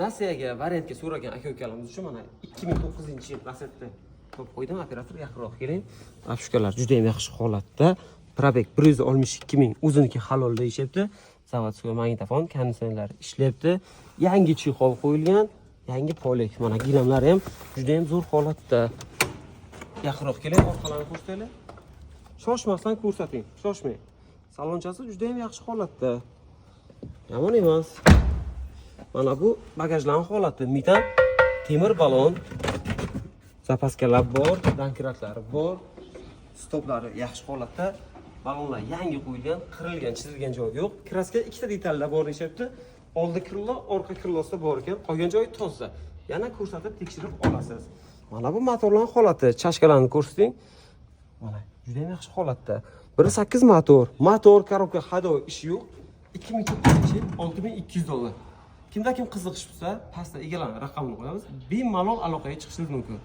Nasiyaga variantga so'ragan aka-ukalarimiz uchun mana 2009-yil Lacetti to'p qo'ydim. Operator yaqinroq keling. Afshukalar juda ham yaxshi holatda. Probek 162 ming, o'ziniki halol deyishyapti. Zavodskiy magnitofon, konditsionerlar ishlayapti. Yangi chexol qo'yilgan, yangi polek. Mana gilamlar ham juda ham zo'r holatda. Yaqinroq keling, orqalarini ko'rsataylik. Shoshmasdan ko'rsating, shoshmang. Salonchasi juda ham yaxshi holatda. Yomon emas. Mana bu bagajlarning holati. Metan temir balon. Zapaskalar bor, dankraklari bor. Stoplari yaxshi holatda. Balonlar yangi qo'yilgan, qirilgan, chizilgan joyi yo'q. Kraska ikkita detallar bor deyapti. Oldi krilo, orqa krilosida bor ekan. Qolgan joyi toza. Yana ko'rsatib tekshirib olasiz. Mana bu motorlarning holati. Chashkalarni ko'rsating. Mana juda ham yaxshi holatda. 1.8 motor. Motor, korobka hadovoy ishi yo'q. 2009-yil $6200. Kimda kim qiziqish bo'lsa, pastda egalarning raqamini qo'yamiz. Bemalol aloqaga chiqishingiz mumkin.